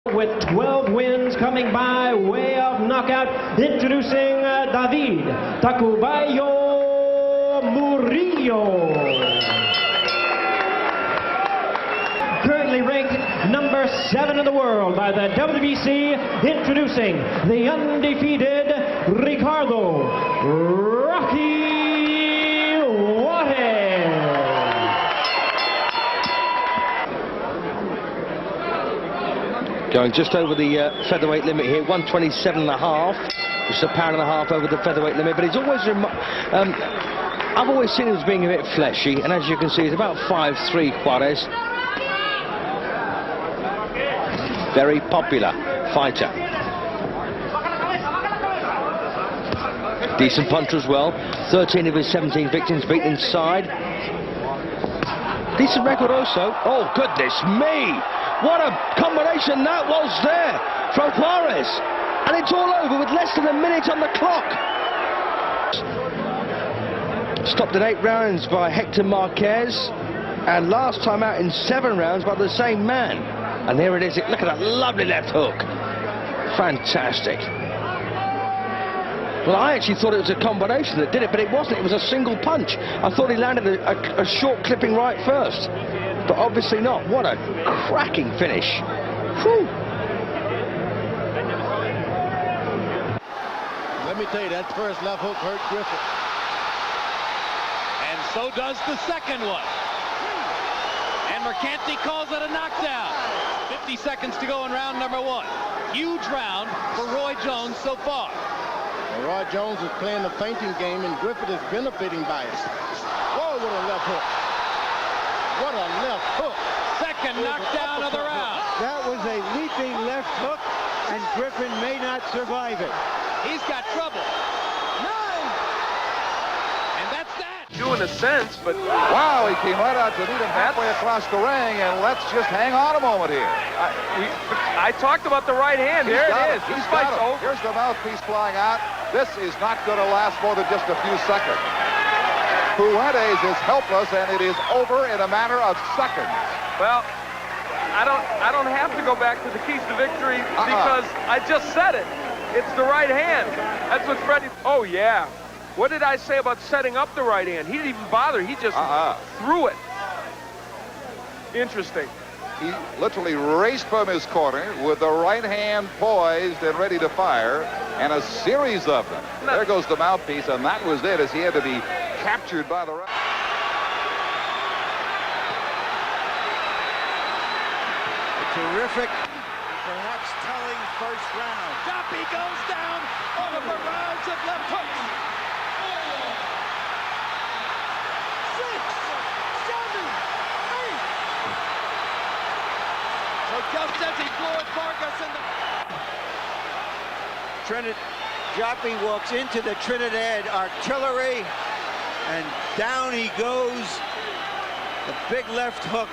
With 12 wins coming by way of knockout, introducing David Tacubayo Murillo. Currently ranked number 7 in the world by the WBC, introducing the undefeated Ricardo Rocky Juarez. Going just over the featherweight limit here, 127.5. Just a pound and a half over the featherweight limit, but he's always I've always seen him as being a bit fleshy, and as you can see, he's about 5'3", Juarez. Very popular fighter. Decent puncher as well. 13 of his 17 victims beaten inside. Decent record also. Oh, goodness me! What a combination that was there from Juarez. And it's all over with less than a minute on the clock. Stopped in 8 rounds by Hector Marquez. And last time out in 7 rounds by the same man. And here it is. Look at that lovely left hook. Fantastic. Well, I actually thought it was a combination that did it, but it wasn't. It was a single punch. I thought he landed a short clipping right first. But obviously not. What a cracking finish. Whew. Let me tell you, that first left hook hurt Griffin. And so does the second one. And Mercanti calls it a knockdown. 50 seconds to go in round number 1. Huge round for Roy Jones so far. Well, Roy Jones is playing the feinting game, and Griffin is benefiting by it. Whoa, what a left hook. What a left hook. Second knockdown of the round. That was a leaping left hook, and Griffin may not survive it. He's got trouble. 9. And that's that. In a sense, but wow, he came right out to meet him halfway across the ring, and let's just hang on a moment here. I talked about the right hand. There it is. He's got it. Here's the mouthpiece flying out. This is not going to last more than just a few seconds. Fuentes is helpless, and it is over in a matter of seconds. Well, I don't have to go back to the keys to victory because I just said it. It's the right hand. That's what Freddie. Oh yeah. What did I say about setting up the right hand? He didn't even bother. He just threw it. Interesting. He literally raced from his corner with the right hand poised and ready to fire, and a series of them. There goes the mouthpiece, and that was it, as he had to be captured by the right. A terrific, perhaps telling first round. Joppy goes down on a barrage of left hooks. 6, 7, 8. So just as he floored Vargas in the... Joppy walks into the Trinidad artillery, and down he goes. The big left hook,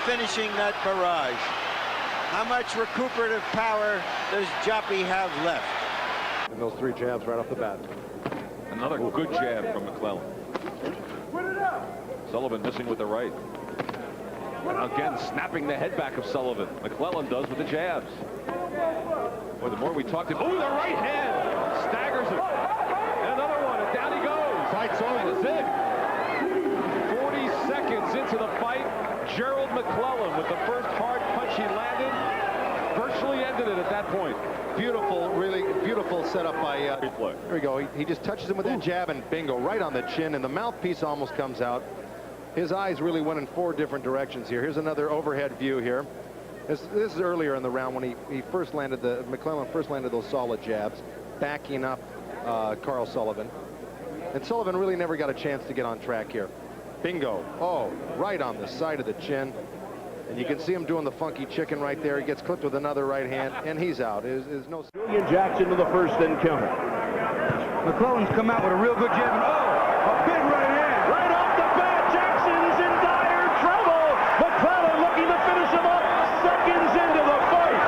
finishing that barrage. How much recuperative power does Joppy have left? And those 3 jabs right off the bat. Another good jab from McClellan. Sullivan missing with the right. And again, snapping the head back of Sullivan. McClellan does with the jabs. Boy, the more we talk to him, oh, the right hand staggers him. And another one, and down he goes. Fight's over. That's it. 40 seconds into the fight, Gerald McClellan with the first hard punch he landed, virtually ended it at that point. Beautiful, really beautiful setup by there we go. He just touches him with that jab, and bingo, right on the chin, and the mouthpiece almost comes out. His eyes really went in 4 different directions here. Here's another overhead view here. This is earlier in the round when he first landed McClellan first landed those solid jabs, backing up Carl Sullivan. And Sullivan really never got a chance to get on track here. Bingo. Oh, right on the side of the chin. And you can see him doing the funky chicken right there. He gets clipped with another right hand, and he's out. Is no. Julian Jackson to the first encounter. McClellan's come out with a real good jab, and a big right hand. Right off the bat, Jackson's in dire trouble. McClellan looking to finish him up seconds into the fight.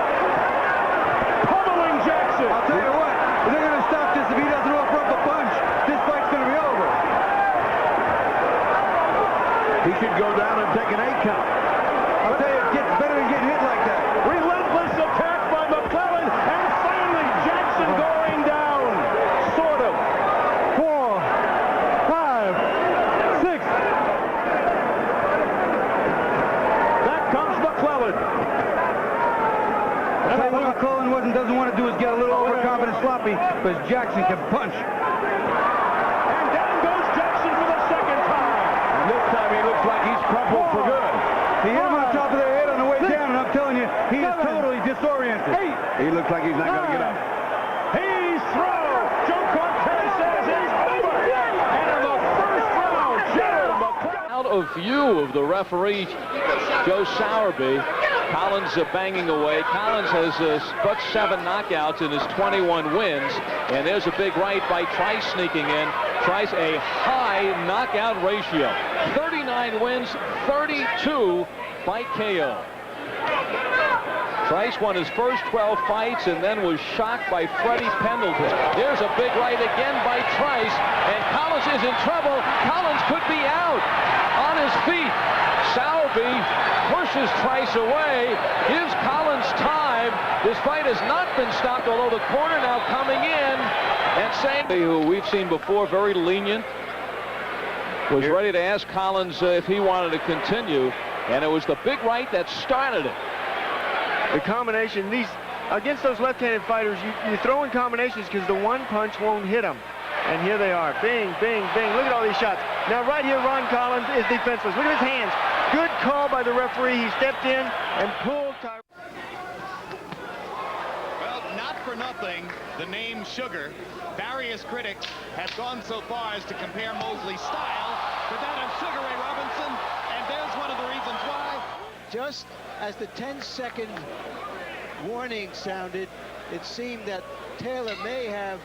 Pummeling Jackson. I'll tell you what, if they're going to stop this, if he doesn't offer up a punch, this fight's going to be over. He should go down and take an 8 count. I'll tell you, it gets better than getting hit like sloppy because Jackson can punch. And down goes Jackson for the second time. And this time he looks like he's crumpled for good. He hit him on top of the head on the way down, and I'm telling you, he is totally disoriented. He looks like he's not going to get up. He's through. Joe Cortez says it's over. And in the first round, Out of view of the referee, Joe Sowerby. Collins banging away. Collins has but 7 knockouts in his 21 wins. And there's a big right by Trice sneaking in. Trice a high knockout ratio. 39 wins, 32 by KO. Trice won his first 12 fights and then was shocked by Freddie Pendleton. There's a big right again by Trice, and Collins is in trouble. Collins could be out on his feet. Sowerby pushes Trice away, gives Collins time. This fight has not been stopped, although the corner now coming in and saying, who we've seen before, very lenient, was ready to ask Collins if he wanted to continue, and it was the big right that started it. The combination, against those left-handed fighters, you throw in combinations because the one punch won't hit them. And here they are. Bing, bing, bing. Look at all these shots. Now right here, Ron Collins is defenseless. Look at his hands. Good call by the referee. He stepped in and pulled Tyrone. Well, not for nothing, the name Sugar. Various critics have gone so far as to compare Mosley's style to that of Sugar Ray Robinson, and there's one of the reasons why. Just as the 10-second warning sounded, it seemed that Taylor may have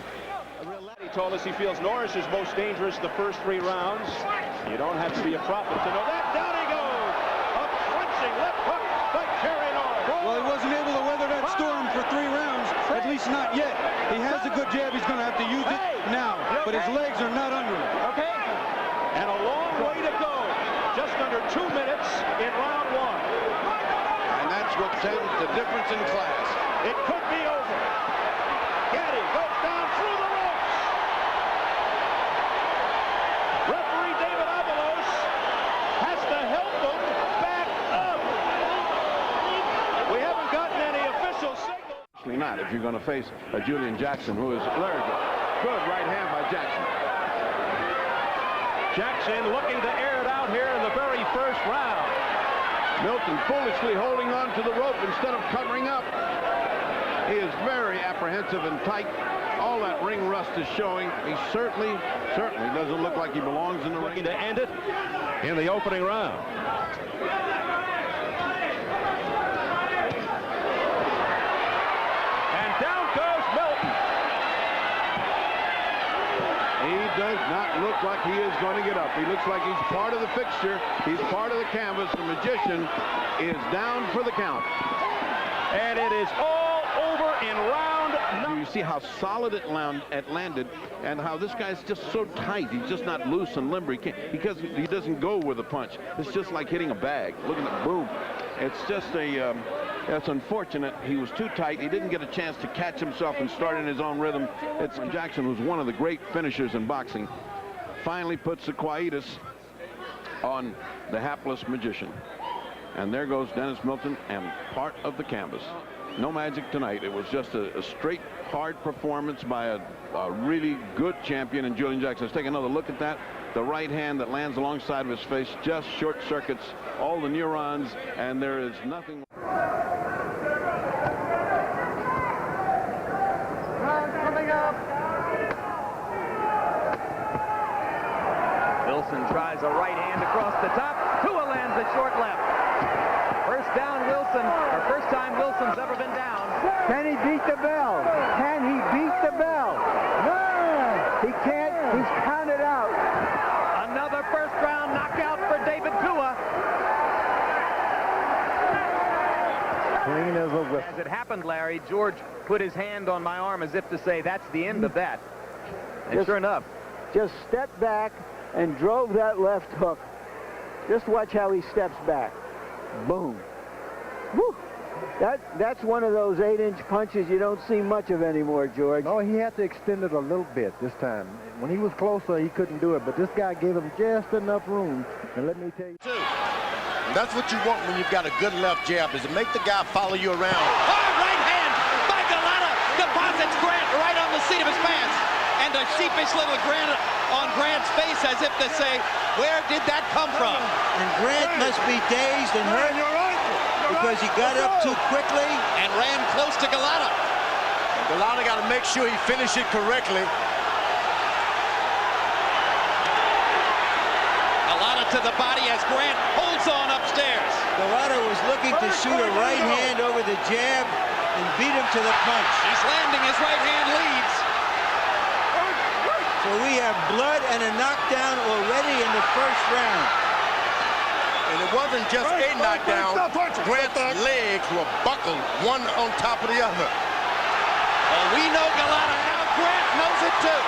a relax. He told us he feels Norris is most dangerous the first 3 rounds. You don't have to be a prophet to know that. Down he goes! A crunching left hook by Kerry Norris. Well, he wasn't able to weather that storm for 3 rounds, at least not yet. He has a good jab. He's going to have to use it now, but his legs are not under him. Okay. And a long way to go. Just under 2 minutes in round 1. And that's what sends the difference in class. It could be over. Gaddy goes down through the ropes. Referee David Avalos has to help him back up. We haven't gotten any official signal. Actually not, if you're going to face a Julian Jackson, who is very good. Good right hand by Jackson. Jackson looking to air it out here in the very first round. Milton foolishly holding on to the rope instead of covering up. He is very apprehensive and tight. All that ring rust is showing. He certainly doesn't look like he belongs in the ring. Looking to end it in the opening round. And down goes Milton. He does not look like he is going to get up. He looks like he's part of the fixture. He's part of the canvas. The magician is down for the count. And it is all over in round 9. You see how solid it landed, and how this guy's just so tight. He's just not loose and limber. He doesn't go with a punch. It's just like hitting a bag. Look at that, boom. It's just that's unfortunate. He was too tight. He didn't get a chance to catch himself and start in his own rhythm. It's Jackson, who's one of the great finishers in boxing, finally puts the quietus on the hapless magician. And there goes Dennis Milton and part of the canvas. No magic tonight. It was just a straight, hard performance by a really good champion in Julian Jackson. Let's take another look at that. The right hand that lands alongside of his face just short circuits all the neurons, and there is nothing. Coming up. Wilson tries a right hand across the top. Tua lands a short left. First down, Wilson, or first time Wilson's ever been down. Can he beat the bell? Can he beat the bell? No, he can't. He's counted out. Another first round knockout for David Tua. Clean as a whip. As it happened, Larry, George put his hand on my arm as if to say, that's the end of that. And sure enough. Just stepped back and drove that left hook. Just watch how he steps back. Boom. Woo. That's one of those 8-inch punches you don't see much of anymore, George. No, he had to extend it a little bit this time. When he was closer, he couldn't do it, but this guy gave him just enough room. And let me tell you. And that's what you want when you've got a good left jab, is to make the guy follow you around. Hard right hand by Galata, deposits It's Grant right on the seat of his pants. And a sheepish little grin on Grant's face as if to say, where did that come from? And Grant must be dazed and hurt because he got up too quickly and ran close to Galata. Galata got to make sure he finished it correctly. Galata to the body as Grant holds on upstairs. Galata was looking to shoot a right hand over the jab and beat him to the punch. He's landing his right hand leads. So we have blood and a knockdown already in the first round. And it wasn't just a knockdown. Grant's legs were buckled, one on top of the other. Well, we know Galata. Now Grant knows it too.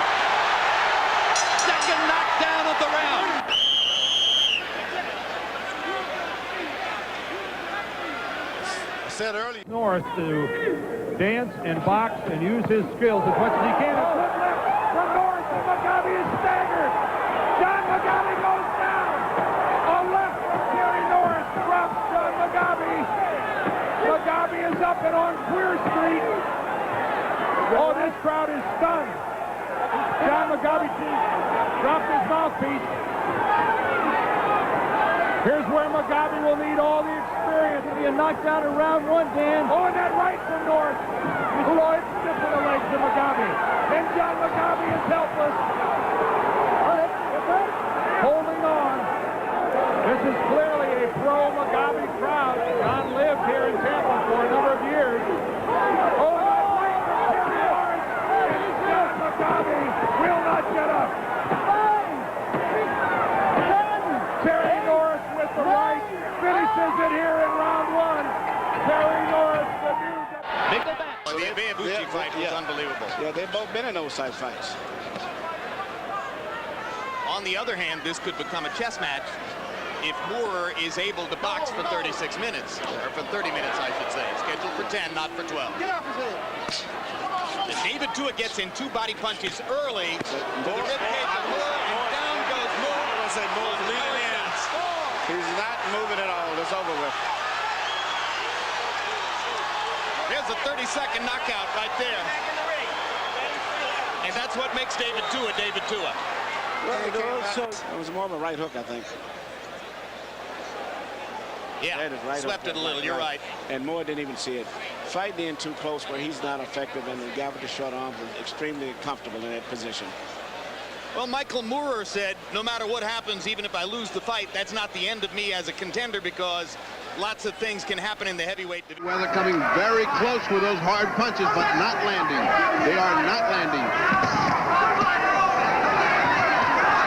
Second knockdown of the round. I said earlier. North to dance and box and use his skills as much as he can. From North, and Mugabe is staggered. John Mugabe goes down. A left from Terry Norris drops John Mugabe. Mugabe is up and on Queer Street. Oh, this crowd is stunned. John Mugabe dropped his mouthpiece. Here's where Mugabe will need all the experience. He'll be a knockdown in round one, Dan. Oh, and that right from North. Floyd stiff in the legs of Mugabe. And John Mugabe is helpless. Holding on. This is clearly a pro-Mugabe crowd. John lived here in Tampa for a number of years. Oh, that right from Terry Norris. And still Mugabe will not get up. Terry Norris with the right finishes it here in round one. Terry Norris, the new... The Ibeabuchi fight was unbelievable. Yeah, they've both been in those type fights. On the other hand, this could become a chess match if Moorer is able to box for 36 minutes, or for 30 minutes, I should say. Scheduled for 10, not for 12. David Tua gets in 2 body punches early. To the ribcage of Moorer, and down goes Moorer. I say Moore's leading in. He's not moving at all. It's over with. There's a 30-second knockout right there. And that's what makes David Tua David Tua. Well, it was more of a right hook, I think. Yeah, right swept it a little, you're right. And Moore didn't even see it. Fighting in too close where he's not effective, and the guy with the short arms is extremely comfortable in that position. Well, Michael Moorer said, no matter what happens, even if I lose the fight, that's not the end of me as a contender, because lots of things can happen in the heavyweight division. Well, they're coming very close with those hard punches, but not landing. They are not landing.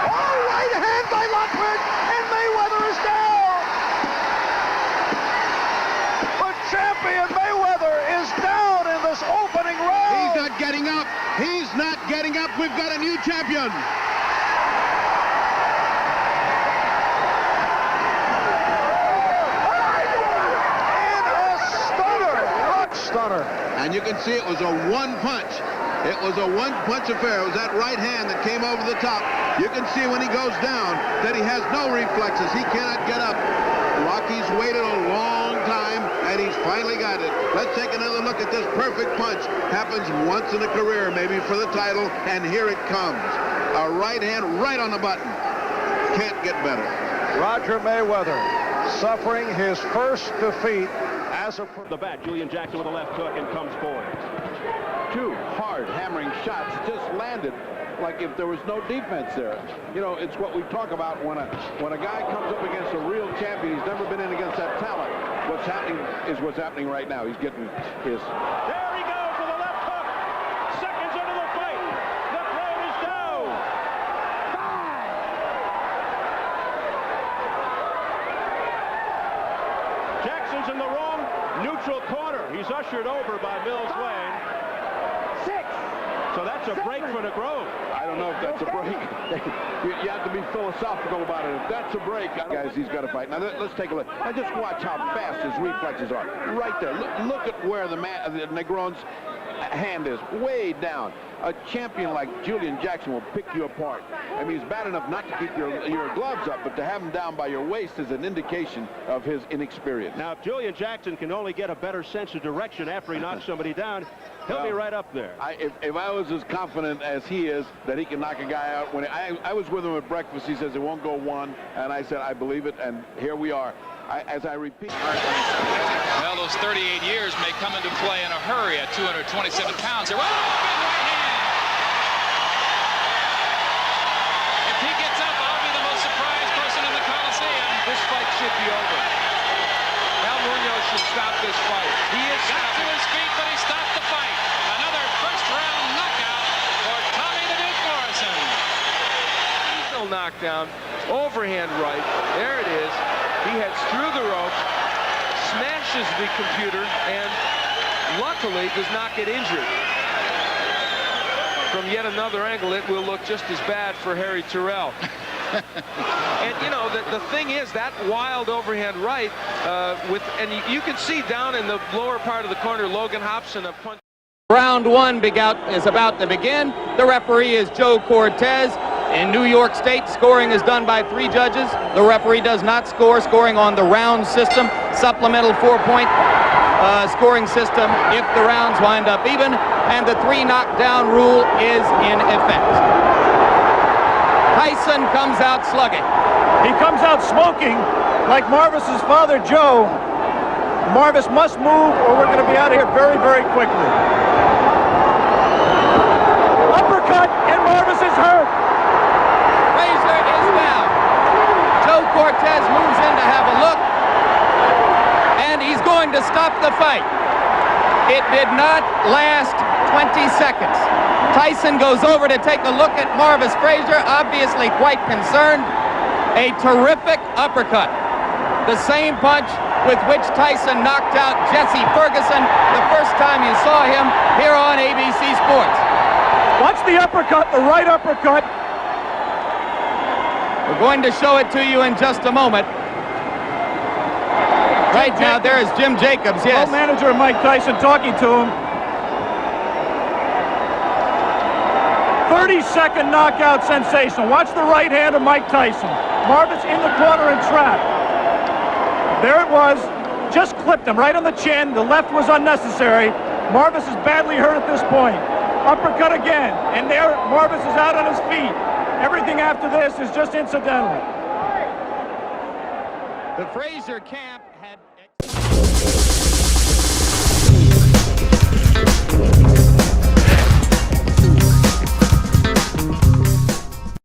Oh, right hand by Lockwood, and Mayweather is down. The champion Mayweather is down in this opening round. He's not getting up. He's not getting up. We've got a new champion. Stunner. And you can see it was a one punch. It was a one-punch affair. It was that right hand that came over the top. You can see when he goes down that he has no reflexes. He cannot get up. Rocky's waited a long time, and he's finally got it. Let's take another look at this perfect punch. Happens once in a career, maybe for the title, and here it comes. A right hand right on the button. Can't get better. Roger Mayweather suffering his first defeat as a... The bat, Julian Jackson with a left hook and comes forward. 2 hard hammering shots just landed like if there was no defense there. You know, it's what we talk about when a guy comes up against a real champion. He's never been in against that talent. What's happening is what's happening right now. He's getting his... There he goes for the left hook. Seconds into the fight. The crowd is down. 5. Jackson's in the wrong neutral corner. He's ushered over by Mills Lane. 6. So that's a break for the Grove. I don't know if that's a break. You have to be philosophical about it. If that's a break, guys, he's got to fight. Now, let's take a look. Now, just watch how fast his reflexes are. Right there. Look at where the Negrones hand is way down. A champion like Julian Jackson will pick you apart. I mean, he's bad enough not to keep your gloves up, but to have him down by your waist is an indication of his inexperience. Now, if Julian Jackson can only get a better sense of direction after he knocks somebody down, he'll be right up there. If I was as confident as he is that he can knock a guy out, when I was with him at breakfast, he says it won't go one, and I said I believe it, and here we are. As I repeat. Well, those 38 years may come into play in a hurry at 227 pounds. Here. Oh, big right hand. If he gets up, I'll be the most surprised person in the Coliseum. This fight should be over. Al Munoz should stop this fight. He is got to his feet, but he stopped the fight. Another first-round knockout for Tommy the Duke Morrison. Still knockdown. Overhand right. There it is. He heads through the rope, smashes the computer, and luckily does not get injured. From yet another angle, it will look just as bad for Harry Terrell. And, you know, the thing is, that wild overhand right, and you can see down in the lower part of the corner, Logan Hobson, a punch. Round one is about to begin. The referee is Joe Cortez. In New York State, scoring is done by 3 judges. The referee does not score, scoring on the round system, supplemental 4-point scoring system if the rounds wind up even, and the 3 knockdown rule is in effect. Tyson comes out slugging. He comes out smoking like Marvis's father, Joe. Marvis must move or we're going to be out of here very, very quickly. Uppercut, and Marvis is hurt. Frazier is down. Joe Cortez moves in to have a look, and he's going to stop the fight. It did not last 20 seconds. Tyson goes over to take a look at Marvis Frazier, obviously quite concerned. A terrific uppercut. The same punch with which Tyson knocked out Jesse Ferguson the first time you saw him here on ABC Sports. Watch the uppercut, the right uppercut. We're going to show it to you in just a moment. Right now, there is Jim Jacobs, yes. Co-manager Mike Tyson talking to him. 30-second knockout sensation. Watch the right hand of Mike Tyson. Marvis in the corner and trapped. There it was. Just clipped him right on the chin. The left was unnecessary. Marvis is badly hurt at this point. Uppercut again. And there, Marvis is out on his feet. Everything after this is just incidental. The Frazier camp had...